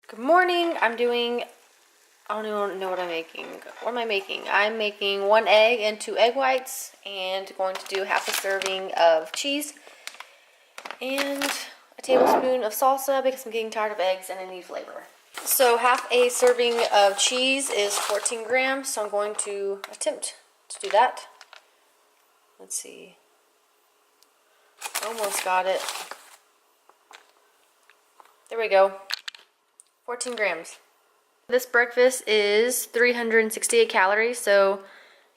Good morning. I don't even know what I'm making. What am I making? I'm making 1 egg and 2 egg whites and going to do half a serving of cheese and a tablespoon of salsa because I'm getting tired of eggs and I need flavor. So half a serving of cheese is 14 grams, so I'm going to attempt to do that. Let's see. Almost got it. There we go. 14 grams. This breakfast is 368 calories, so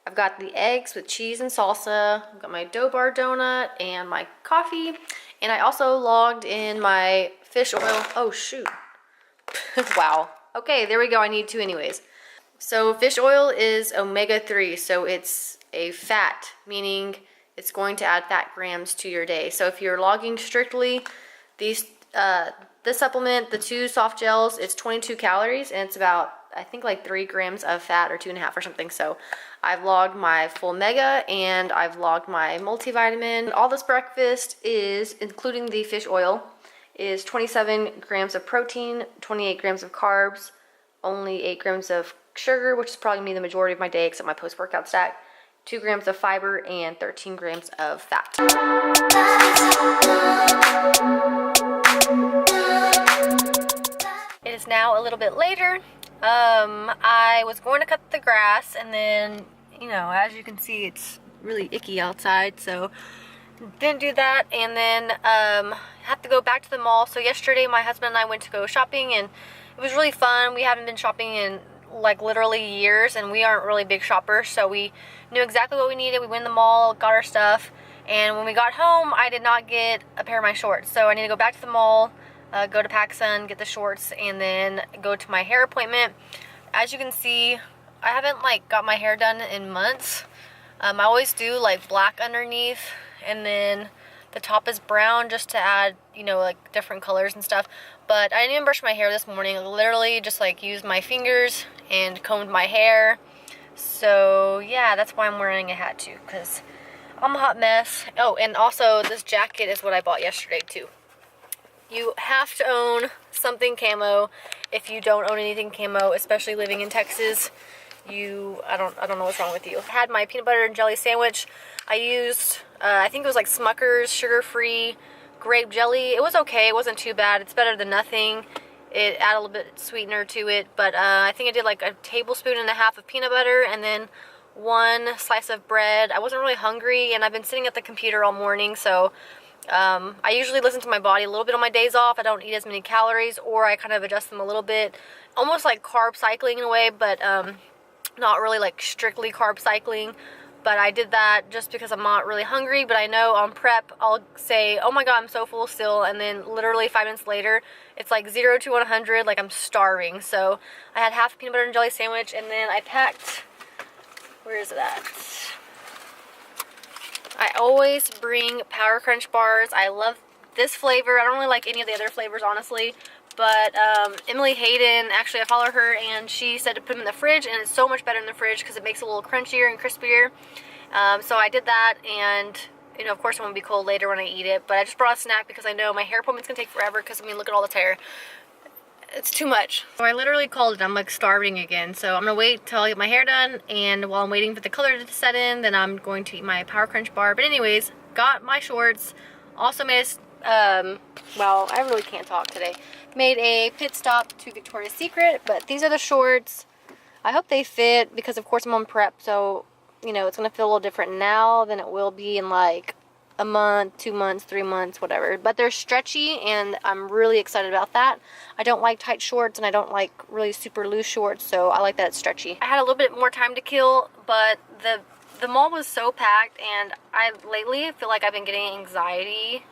I've got the eggs with cheese and salsa, I've got my dough bar donut and my coffee, and I also logged in my fish oil. Oh shoot. Wow. Okay, there we go. I need 2 anyways. So fish oil is omega-3, so it's a fat, meaning it's going to add fat grams to your day. So if you're logging strictly this supplement, the 2 soft gels, it's 22 calories and it's about, I think, like 3 grams of fat or 2.5 or something. So I've logged my full mega and I've logged my multivitamin. All this breakfast is, including the fish oil, is 27 grams of protein, 28 grams of carbs, only 8 grams of sugar, which is probably going to be the majority of my day except my post-workout stack, 2 grams of fiber, and 13 grams of fat. It is now a little bit later. I was going to cut the grass and then, you know, as you can see, it's really icky outside, so didn't do that, and then have to go back to the mall. So yesterday my husband and I went to go shopping and it was really fun. We haven't been shopping in like literally years and we aren't really big shoppers, so we knew exactly what we needed. We went to the mall, got our stuff, and when we got home I did not get a pair of my shorts, so I need to go back to the mall, go to PacSun, get the shorts, and then go to my hair appointment. As you can see, I haven't like got my hair done in months. I always do like black underneath and then the top is brown just to add, you know, like different colors and stuff. But I didn't even brush my hair this morning. I literally just like used my fingers and combed my hair. So yeah, that's why I'm wearing a hat too, because I'm a hot mess. Oh, and also this jacket is what I bought yesterday too. You have to own something camo. If you don't own anything camo, especially living in Texas, I don't know what's wrong with you. I had my peanut butter and jelly sandwich. I used, I think it was like Smucker's sugar-free grape jelly. It was okay. It wasn't too bad. It's better than nothing. It added a little bit sweetener to it, but I think I did like 1.5 tablespoons of peanut butter and then 1 slice of bread. I wasn't really hungry, and I've been sitting at the computer all morning, so I usually listen to my body a little bit on my days off. I don't eat as many calories, or I kind of adjust them a little bit, almost like carb cycling in a way, but not really like strictly carb cycling. But I did that just because I'm not really hungry. But I know on prep I'll say, oh my god, I'm so full still, and then literally 5 minutes later it's like 0 to 100, like I'm starving. So I had half a peanut butter and jelly sandwich, and then I packed, where is it at? I always bring Power Crunch bars. I love this flavor. I don't really like any of the other flavors, honestly. But Emily Hayden, actually I follow her, and she said to put them in the fridge, and it's so much better in the fridge because it makes it a little crunchier and crispier. So I did that, and you know, of course I'm going to be cold later when I eat it. But I just brought a snack because I know my hair appointment's going to take forever because, I mean, look at all this hair. It's too much. So I literally called it. I'm like starving again. So I'm going to wait till I get my hair done, and while I'm waiting for the color to set in, then I'm going to eat my Power Crunch bar. But anyways, got my shorts. Also made well, I really can't talk today. Made a pit stop to Victoria's Secret, but these are the shorts. I hope they fit because, of course, I'm on prep, so, you know, it's going to feel a little different now than it will be in like a month, 2 months, 3 months, whatever. But they're stretchy, and I'm really excited about that. I don't like tight shorts, and I don't like really super loose shorts, so I like that it's stretchy. I had a little bit more time to kill, but the mall was so packed, and I lately feel like I've been getting anxiety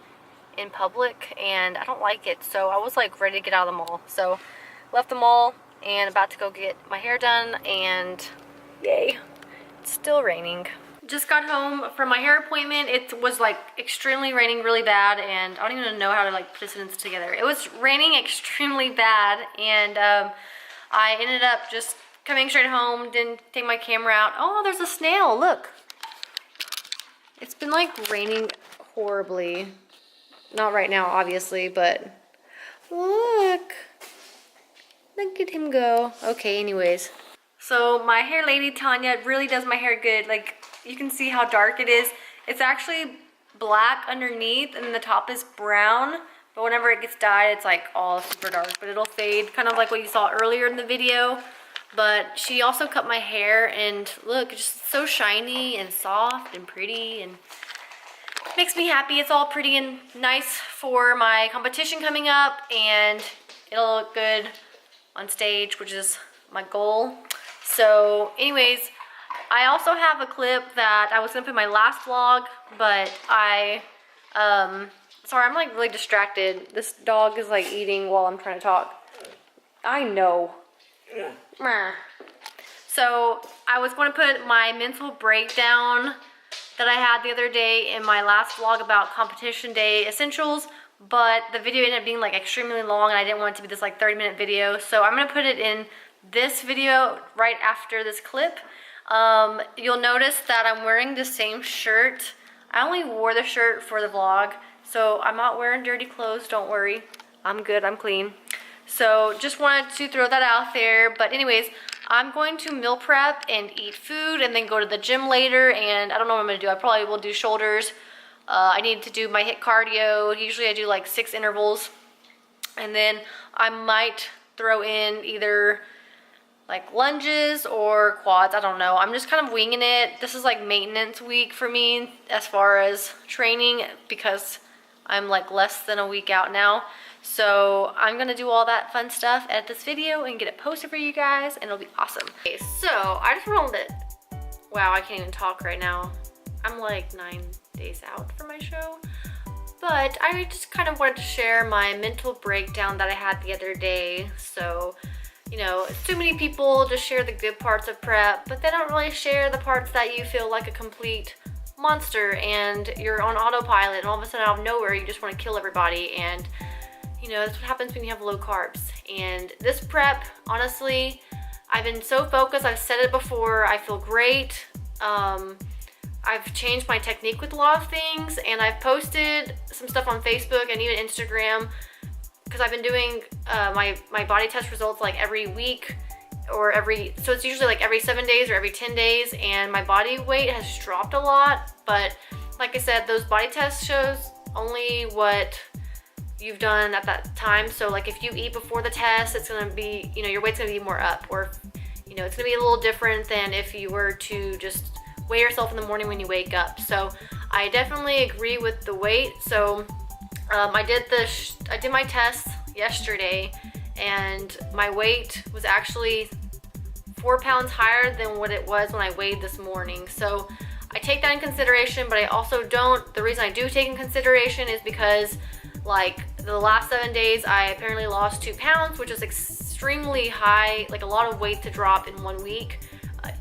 in public, and I don't like it, so I was like ready to get out of the mall. So left the mall and about to go get my hair done, and yay, it's still raining. Just got home from my hair appointment. It was like extremely raining really bad, and I don't even know how to like put a sentence together. It was raining extremely bad, and I ended up just coming straight home, didn't take my camera out. Oh, there's a snail, look. It's been like raining horribly. Not right now, obviously, but look. Look at him go. Okay, anyways. So my hair lady, Tanya, really does my hair good. Like, you can see how dark it is. It's actually black underneath and the top is brown. But whenever it gets dyed, it's like all super dark. But it'll fade, kind of like what you saw earlier in the video. But she also cut my hair and look, it's just so shiny and soft and pretty and makes me happy. It's all pretty and nice for my competition coming up, and it'll look good on stage, which is my goal. So anyways, I also have a clip that I was gonna put in my last vlog, but sorry, I'm like really distracted. This dog is like eating while I'm trying to talk. I know. So I was going to put my mental breakdown that I had the other day in my last vlog about competition day essentials, but the video ended up being like extremely long and I didn't want it to be this like 30-minute video. So I'm going to put it in this video right after this clip. You'll notice that I'm wearing the same shirt. I only wore the shirt for the vlog, so I'm not wearing dirty clothes, don't worry. I'm good, I'm clean. So just wanted to throw that out there. But anyways, I'm going to meal prep and eat food and then go to the gym later, and I don't know what I'm gonna do. I probably will do shoulders. I need to do my HIIT cardio. Usually I do like 6 intervals, and then I might throw in either like lunges or quads. I don't know. I'm just kind of winging it. This is like maintenance week for me as far as training, because I'm like less than a week out now. So I'm gonna do all that fun stuff, edit this video and get it posted for you guys, and it'll be awesome. Okay, so I just rolled it. Wow, I can't even talk right now. I'm like 9 days out for my show. But I just kind of wanted to share my mental breakdown that I had the other day. So, you know, too many people just share the good parts of prep, but they don't really share the parts that you feel like a complete monster and you're on autopilot, and all of a sudden out of nowhere you just want to kill everybody. And you know, that's what happens when you have low carbs. And this prep, honestly, I've been so focused. I've said it before. I feel great. I've changed my technique with a lot of things, and I've posted some stuff on Facebook and even Instagram, because I've been doing my body test results like every week or so it's usually like every 7 days or every 10 days, and my body weight has dropped a lot. But like I said, those body tests shows only what you've done at that time. So like if you eat before the test, it's gonna be, you know, your weight's gonna be more up, or you know, it's gonna be a little different than if you were to just weigh yourself in the morning when you wake up. So I definitely agree with the weight. So I did my test yesterday, and my weight was actually 4 pounds higher than what it was when I weighed this morning. So I take that in consideration, but I also don't. The reason I do take in consideration is because like the last 7 days I apparently lost 2 pounds, which is extremely high, like a lot of weight to drop in 1 week.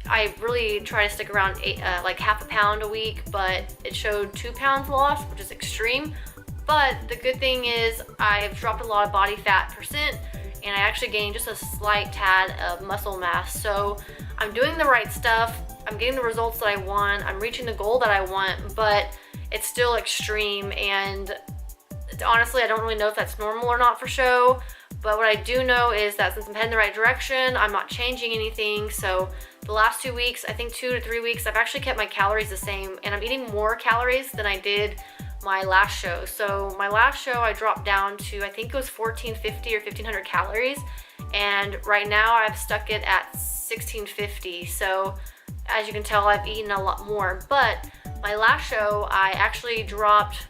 I really try to stick around like half a pound a week, but it showed 2 pounds lost, which is extreme. But the good thing is I've dropped a lot of body fat percent, and I actually gained just a slight tad of muscle mass. So I'm doing the right stuff. I'm getting the results that I want. I'm reaching the goal that I want, but it's still extreme. And honestly, I don't really know if that's normal or not for show, but what I do know is that since I'm heading the right direction, I'm not changing anything. So the last 2 weeks, I think 2 to 3 weeks, I've actually kept my calories the same, and I'm eating more calories than I did my last show. So my last show, I dropped down to, I think it was 1450 or 1500 calories, and right now I've stuck it at 1650. So as you can tell, I've eaten a lot more. But my last show, I actually dropped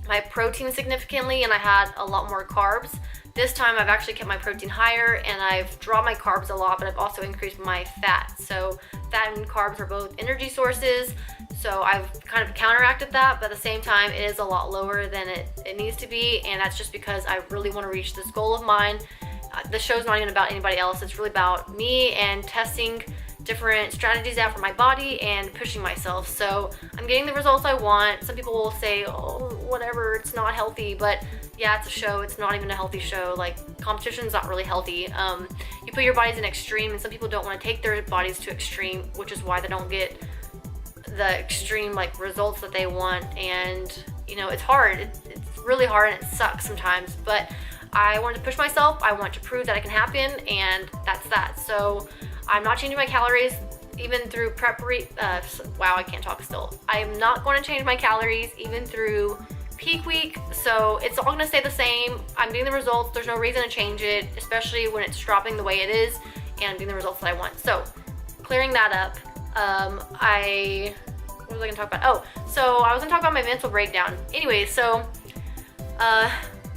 my protein significantly, and I had a lot more carbs. This time I've actually kept my protein higher, and I've dropped my carbs a lot, but I've also increased my fat. So fat and carbs are both energy sources, so I've kind of counteracted that, but at the same time it is a lot lower than it needs to be, and that's just because I really want to reach this goal of mine. The show's not even about anybody else. It's really about me and testing different strategies out for my body and pushing myself. So I'm getting the results I want. Some people will say, oh, whatever, it's not healthy, but yeah, it's a show. It's not even a healthy show. Like, competition's not really healthy. You put your bodies in extreme, and some people don't want to take their bodies to extreme, which is why they don't get the extreme like results that they want. And you know, it's hard. It's really hard, and it sucks sometimes, but I wanted to push myself. I want to prove that it can happen, and that's that. So I'm not changing my calories even through wow, I can't talk still. I am not going to change my calories even through peak week, so it's all going to stay the same. I'm getting the results. There's no reason to change it, especially when it's dropping the way it is, and I'm getting the results that I want. So clearing that up, what was I going to talk about? Oh, so I was going to talk about my mental breakdown. Anyway, so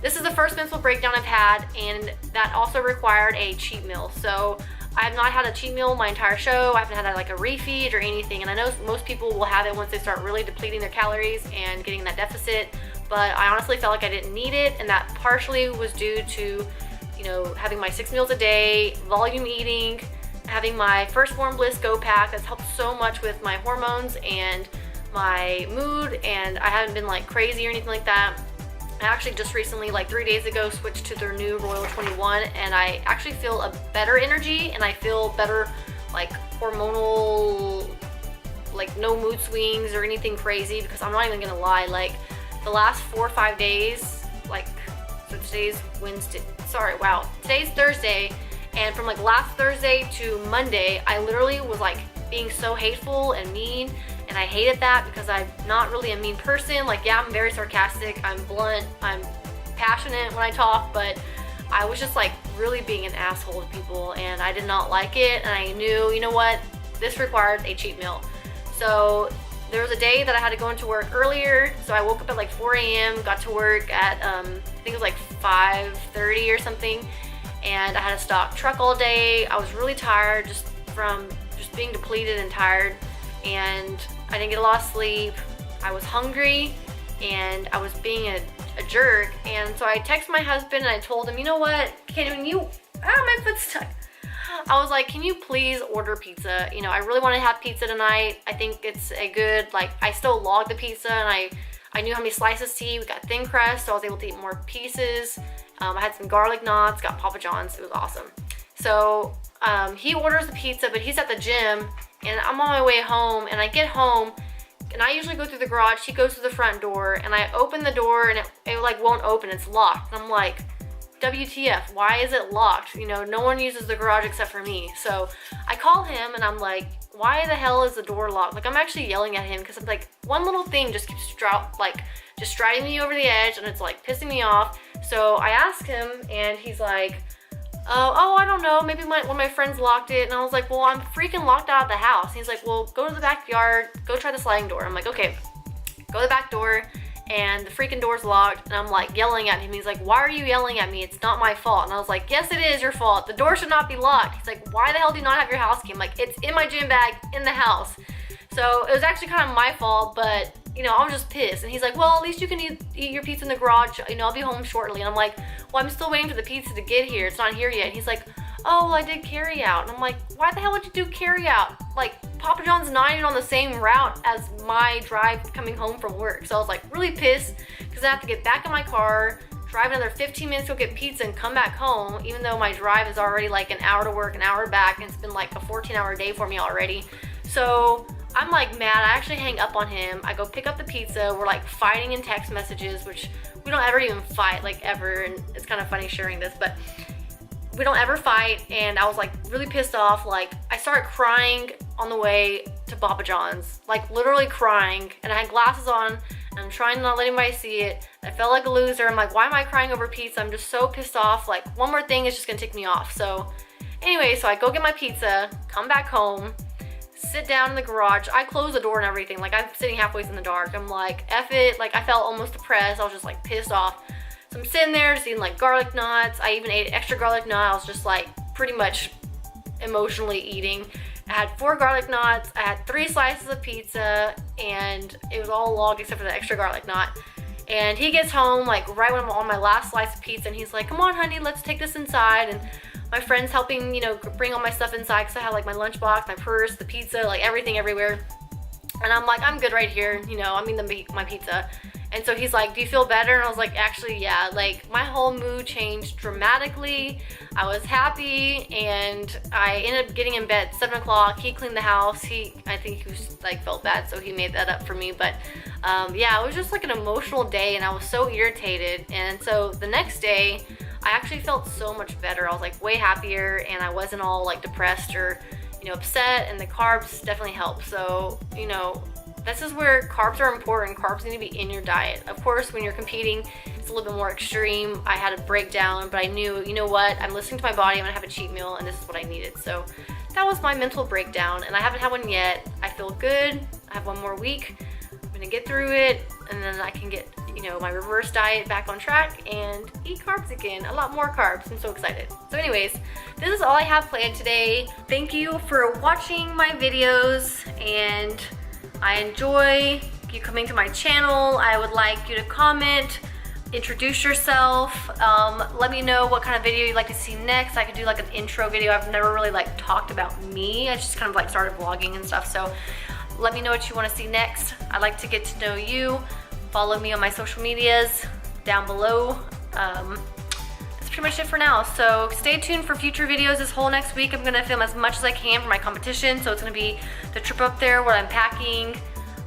this is the first mental breakdown I've had, and that also required a cheat meal. So I have not had a cheat meal my entire show. I haven't had like a refeed or anything, and I know most people will have it once they start really depleting their calories and getting that deficit, but I honestly felt like I didn't need it, and that partially was due to, you know, having my 6 meals a day, volume eating, having my Firstborn Bliss Go Pack. That's helped so much with my hormones and my mood, and I haven't been like crazy or anything like that. I actually just recently, like 3 days ago, switched to their new Royal 21, and I actually feel a better energy, and I feel better, like hormonal, like no mood swings or anything crazy, because I'm not even gonna lie, like the last 4 or 5 days, like, so today's Wednesday, sorry, wow, today's Thursday, and from like last Thursday to Monday, I literally was like being so hateful and mean, and I hated that because I'm not really a mean person. Like, yeah, I'm very sarcastic, I'm blunt, I'm passionate when I talk, but I was just like really being an asshole to people, and I did not like it, and I knew, you know what, this required a cheat meal. So there was a day that I had to go into work earlier, so I woke up at like 4 a.m., got to work at, I think it was like 5:30 or something, and I had a stock truck all day. I was really tired just from just being depleted and tired, and I didn't get a lot of sleep. I was hungry, and I was being a jerk, and so I texted my husband and I told him, you know what, my foot's stuck. I was like, can you please order pizza? You know, I really want to have pizza tonight. I think it's a good, like, I still logged the pizza, and I knew how many slices to eat. We got thin crust, so I was able to eat more pieces. I had some garlic knots, got Papa John's. It was awesome. So he orders the pizza, but he's at the gym, and I'm on my way home, and I get home, and I usually go through the garage. He goes to the front door, and I open the door, and it like won't open. It's locked. And I'm like, WTF, why is it locked? You know, no one uses the garage except for me. So I call him, and I'm like, why the hell is the door locked? Like, I'm actually yelling at him because I'm like, one little thing just keeps just driving me over the edge, and it's like pissing me off. So I ask him, and he's like, oh, I don't know, maybe one of my friends locked it. And I was like, well, I'm freaking locked out of the house. And he's like, well, go to the backyard, go try the sliding door. I'm like, okay, go to the back door, and the freaking door's locked. And I'm like yelling at him. He's like, why are you yelling at me? It's not my fault. And I was like, yes, it is your fault. The door should not be locked. He's like, why the hell do you not have your house key? I'm like, it's in my gym bag in the house. So it was actually kind of my fault, but you know, I was just pissed. And he's like, well, at least you can eat your pizza in the garage. You know, I'll be home shortly. And I'm like, well, I'm still waiting for the pizza to get here. It's not here yet. He's like, oh, well, I did carry out. And I'm like, why the hell would you do carry out? Like, Papa John's not even on the same route as my drive coming home from work. So I was like really pissed because I have to get back in my car, drive another 15 minutes to go get pizza, and come back home, even though my drive is already like an hour to work, an hour back, and it's been like a 14-hour day for me already. So I'm like mad. I actually hang up on him. I go pick up the pizza. We're like fighting in text messages, which we don't ever even fight, like ever, and it's kind of funny sharing this, but we don't ever fight. And I was like really pissed off. Like, I started crying on the way to Papa John's, like literally crying, and I had glasses on, and I'm trying to not let anybody see it. I felt like a loser. I'm like, why am I crying over pizza? I'm just so pissed off. Like, one more thing is just gonna tick me off. So anyway, so I go get my pizza, come back home, sit down in the garage. I close the door and everything. Like, I'm sitting halfway in the dark. I'm like, F it. Like, I felt almost depressed. I was just like pissed off. So I'm sitting there just eating like garlic knots. I even ate extra garlic knot. I was just like pretty much emotionally eating. I had 4 garlic knots. I had 3 slices of pizza, and it was all logged except for the extra garlic knot. And he gets home like right when I'm on my last slice of pizza, and he's like, come on, honey, let's take this inside. And my friend's helping, you know, bring all my stuff inside because I have like my lunchbox, my purse, the pizza, like everything everywhere. And I'm like, I'm good right here, you know, I'm eating my pizza. And so he's like, do you feel better? And I was like, actually, yeah. Like, my whole mood changed dramatically. I was happy, and I ended up getting in bed at 7 o'clock. He cleaned the house. I think he was like felt bad, so he made that up for me. But yeah, it was just like an emotional day, and I was so irritated. And so the next day, I actually felt so much better. I was like way happier, and I wasn't all like depressed or, you know, upset, and the carbs definitely help. So, you know, this is where carbs are important. Carbs need to be in your diet. Of course, when you're competing, it's a little bit more extreme. I had a breakdown, but I knew, you know what, I'm listening to my body, I'm gonna have a cheat meal, and this is what I needed. So that was my mental breakdown, and I haven't had one yet. I feel good. I have one more week. I'm gonna get through it, and then I can get, you know, my reverse diet back on track and eat carbs again, a lot more carbs. I'm so excited. So anyways, this is all I have planned today. Thank you for watching my videos, and I enjoy you coming to my channel. I would like you to comment, introduce yourself, let me know what kind of video you'd like to see next. I could do like an intro video. I've never really like talked about me. I just kind of like started vlogging and stuff. So let me know what you want to see next. I'd like to get to know you. Follow me on my social medias down below. That's pretty much it for now. So stay tuned for future videos this whole next week. I'm gonna film as much as I can for my competition. So it's gonna be the trip up there, what I'm packing,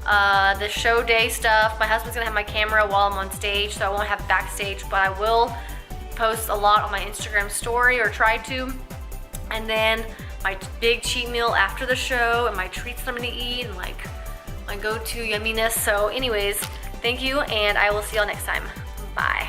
the show day stuff. My husband's gonna have my camera while I'm on stage, so I won't have backstage, but I will post a lot on my Instagram story, or try to. And then my big cheat meal after the show, and my treats that I'm gonna eat, and like my go-to yumminess. So anyways, thank you, and I will see y'all next time. Bye.